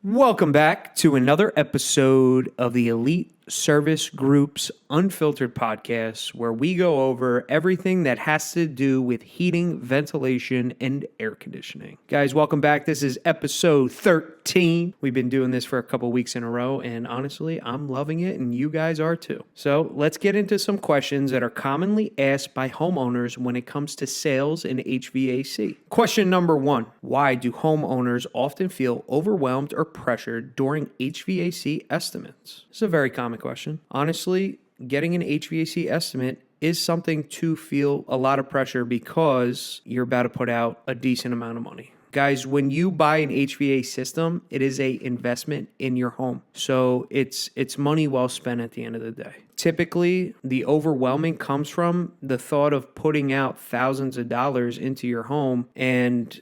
Welcome back to another episode of the Elite Service Group's Unfiltered podcast, where we go over everything that has to do with heating, ventilation, and air conditioning. Guys, welcome back. This is episode 13. We've been doing this for a couple weeks in a row, and honestly, I'm loving it, and you guys are too. So let's get into some questions that are commonly asked by homeowners when it comes to sales and HVAC. Question number 1, why do homeowners often feel overwhelmed or pressured during HVAC estimates? This is a very common question. Honestly, getting an HVAC estimate is something to feel a lot of pressure because you're about to put out a decent amount of money. Guys, when you buy an HVAC system, it is an investment in your home. So it's money well spent at the end of the day. Typically, the overwhelming comes from the thought of putting out thousands of dollars into your home, and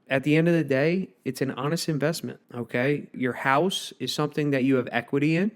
at the end of the day, it's an honest investment, okay? Your house is something that you have equity in,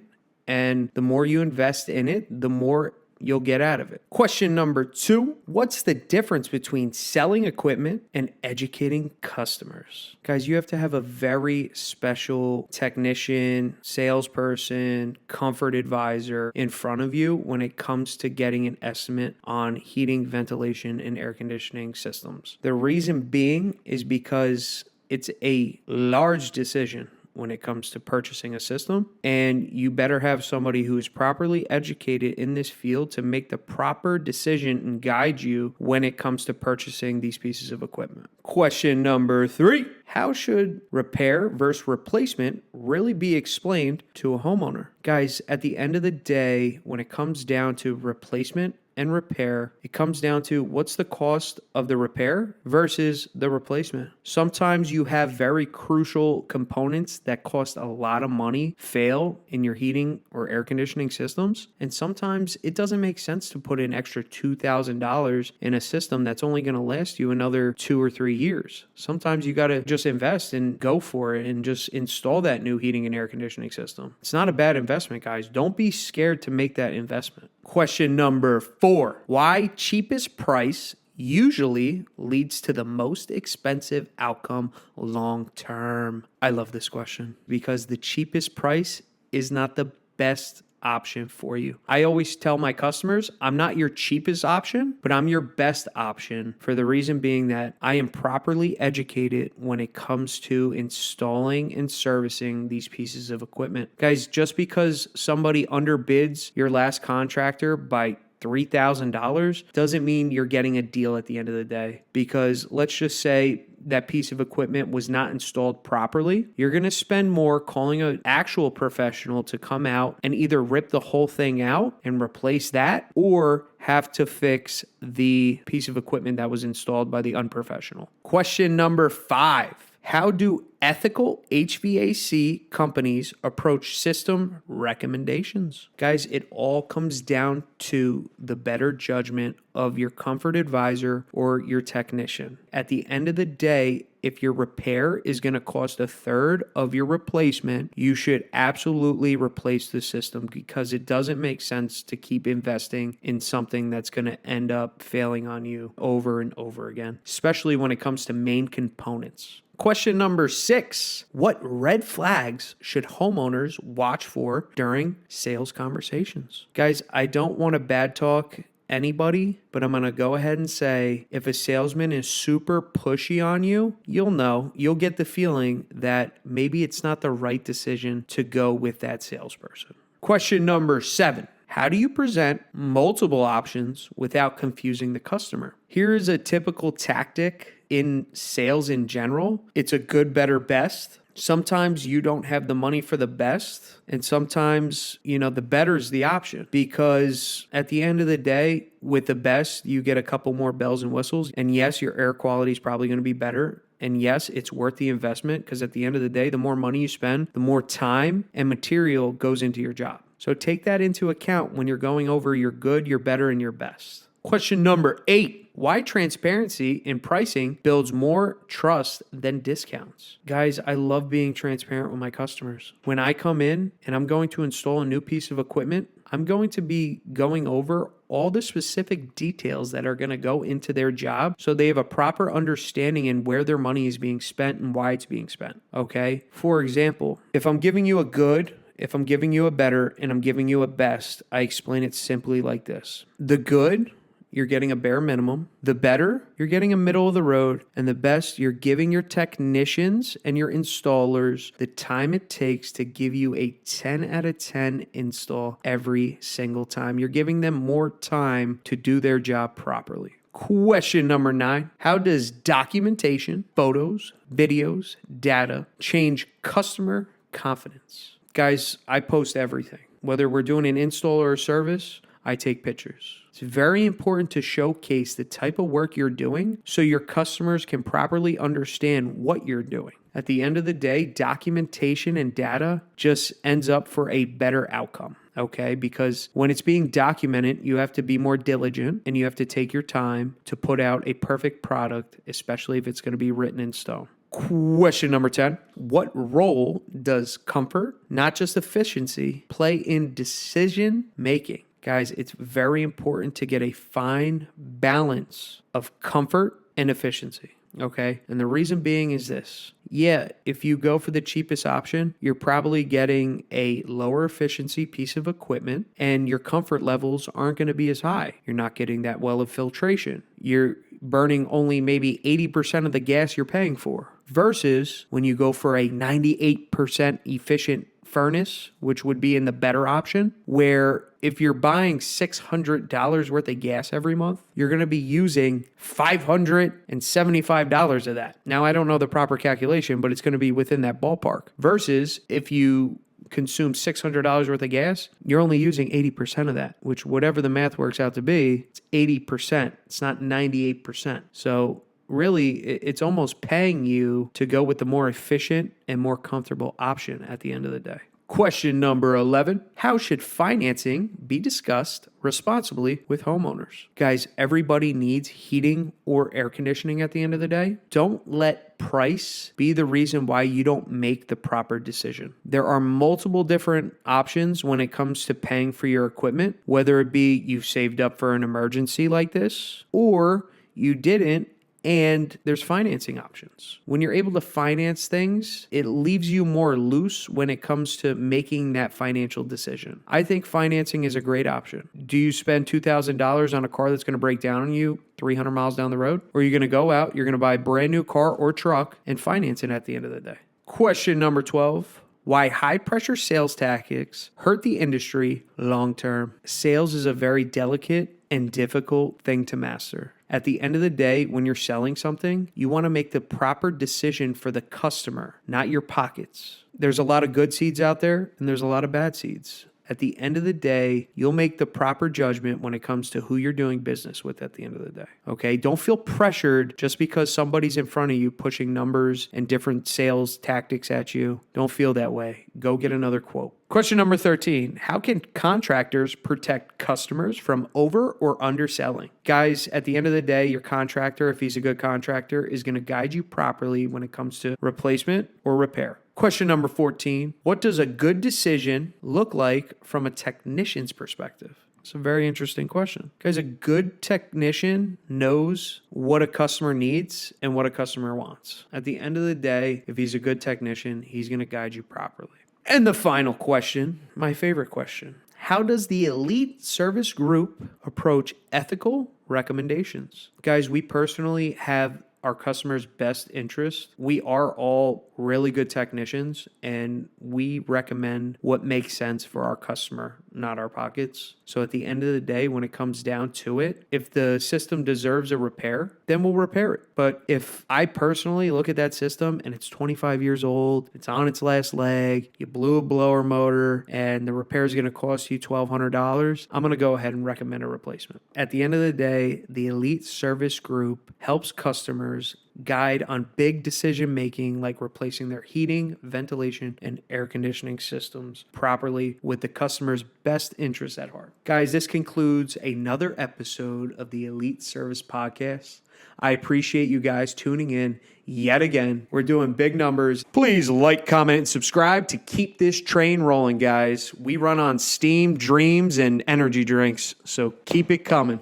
and the more you invest in it, the more you'll get out of it. Question number 2, what's the difference between selling equipment and educating customers? Guys, you have to have a very special technician, salesperson, comfort advisor in front of you when it comes to getting an estimate on heating, ventilation, and air conditioning systems. The reason being is because it's a large decision when it comes to purchasing a system, and you better have somebody who is properly educated in this field to make the proper decision and guide you when it comes to purchasing these pieces of equipment. Question number 3, how should repair versus replacement really be explained to a homeowner? Guys, at the end of the day, when it comes down to replacement and repair, it comes down to what's the cost of the repair versus the replacement. Sometimes you have very crucial components that cost a lot of money fail in your heating or air conditioning systems, and sometimes it doesn't make sense to put an extra $2,000 in a system that's only going to last you another 2 or 3 years. Sometimes you got to just invest and go for it and just install that new heating and air conditioning system. It's not a bad investment, guys. Don't be scared to make that investment. Question number 4, why cheapest price usually leads to the most expensive outcome long term? I love this question because the cheapest price is not the best option for you. I always tell my customers, I'm not your cheapest option, but I'm your best option, for the reason being that I am properly educated when it comes to installing and servicing these pieces of equipment. Guys, just because somebody underbids your last contractor by $3,000 doesn't mean you're getting a deal at the end of the day, because let's just say that piece of equipment was not installed properly. You're going to spend more calling an actual professional to come out and either rip the whole thing out and replace that, or have to fix the piece of equipment that was installed by the unprofessional. Question number 5. How do ethical HVAC companies approach system recommendations? Guys, it all comes down to the better judgment of your comfort advisor or your technician. At the end of the day, if your repair is going to cost a third of your replacement, you should absolutely replace the system, because it doesn't make sense to keep investing in something that's going to end up failing on you over and over again, especially when it comes to main components. Question number 6, what red flags should homeowners watch for during sales conversations? Guys, I don't want to bad talk anybody, but I'm going to go ahead and say, if a salesman is super pushy on you, you'll get the feeling that maybe it's not the right decision to go with that salesperson. Question number 7, how do you present multiple options without confusing the customer? Here is a typical tactic in sales in general. It's a good, better, best. Sometimes you don't have the money for the best, and sometimes, the better is the option, because at the end of the day, with the best, you get a couple more bells and whistles. And yes, your air quality is probably going to be better. And yes, it's worth the investment, because at the end of the day, the more money you spend, the more time and material goes into your job. So take that into account when you're going over your good, your better, and your best. Question number 8. Why transparency in pricing builds more trust than discounts? Guys, I love being transparent with my customers. When I come in and I'm going to install a new piece of equipment, I'm going to be going over all the specific details that are going to go into their job so they have a proper understanding in where their money is being spent and why it's being spent. Okay? For example, if I'm giving you a good, if I'm giving you a better, and I'm giving you a best, I explain it simply like this. The good, you're getting a bare minimum. The better, you're getting a middle of the road. And the best, you're giving your technicians and your installers the time it takes to give you a 10 out of 10 install every single time. You're giving them more time to do their job properly. Question number 9. How does documentation, photos, videos, data change customer confidence? Guys, I post everything. Whether we're doing an install or a service, I take pictures. It's very important to showcase the type of work you're doing so your customers can properly understand what you're doing. At the end of the day, documentation and data just ends up for a better outcome, okay? Because when it's being documented, you have to be more diligent and you have to take your time to put out a perfect product, especially if it's going to be written in stone. Question number 10. What role does comfort, not just efficiency, play in decision making? Guys, it's very important to get a fine balance of comfort and efficiency, okay? And the reason being is this. Yeah, if you go for the cheapest option, you're probably getting a lower efficiency piece of equipment and your comfort levels aren't going to be as high. You're not getting that well of filtration. You're burning only maybe 80% of the gas you're paying for. Versus when you go for a 98% efficient furnace, which would be in the better option, where if you're buying $600 worth of gas every month, you're going to be using $575 of that. Now, I don't know the proper calculation, but it's going to be within that ballpark. Versus if you consume $600 worth of gas, you're only using 80% of that, which whatever the math works out to be, it's 80%. It's not 98%. So really, it's almost paying you to go with the more efficient and more comfortable option at the end of the day. Question number 11. How should financing be discussed responsibly with homeowners? Guys, everybody needs heating or air conditioning at the end of the day. Don't let price be the reason why you don't make the proper decision. There are multiple different options when it comes to paying for your equipment, whether it be you've saved up for an emergency like this or you didn't, and there's financing options. When you're able to finance things, it leaves you more loose when it comes to making that financial decision. I think financing is a great option. Do you spend $2,000 on a car that's going to break down on you 300 miles down the road? Or are you going to go out, you're going to buy a brand new car or truck and finance it at the end of the day? Question number 12. Why high pressure sales tactics hurt the industry long term. Sales is a very delicate and difficult thing to master. At the end of the day, when you're selling something, you want to make the proper decision for the customer, not your pockets. There's a lot of good seeds out there and there's a lot of bad seeds. At the end of the day, you'll make the proper judgment when it comes to who you're doing business with at the end of the day. Okay? Don't feel pressured just because somebody's in front of you pushing numbers and different sales tactics at you. Don't feel that way. Go get another quote. Question number 13. How can contractors protect customers from over or underselling? Guys, at the end of the day, your contractor, if he's a good contractor, is going to guide you properly when it comes to replacement or repair. Question number 14. What does a good decision look like from a technician's perspective? It's a very interesting question. Guys, a good technician knows what a customer needs and what a customer wants. At the end of the day, if he's a good technician, he's going to guide you properly. And the final question, my favorite question. How does the elite service group approach ethical recommendations? Guys, we personally have our customers' best interest. We are all really good technicians and we recommend what makes sense for our customer, not our pockets. So at the end of the day, when it comes down to it, if the system deserves a repair, then we'll repair it. But if I personally look at that system and it's 25 years old, it's on its last leg, you blew a blower motor, and the repair is going to cost you $1,200, I'm going to go ahead and recommend a replacement. At the end of the day, the elite service group helps customers guide on big decision making like replacing their heating, ventilation, and air conditioning systems properly with the customer's best interests at heart. Guys, this concludes another episode of the Elite Service Podcast. I appreciate you guys tuning in yet again. We're doing big numbers. Please like, comment, and subscribe to keep this train rolling, guys. We run on steam, dreams, and energy drinks, so keep it coming.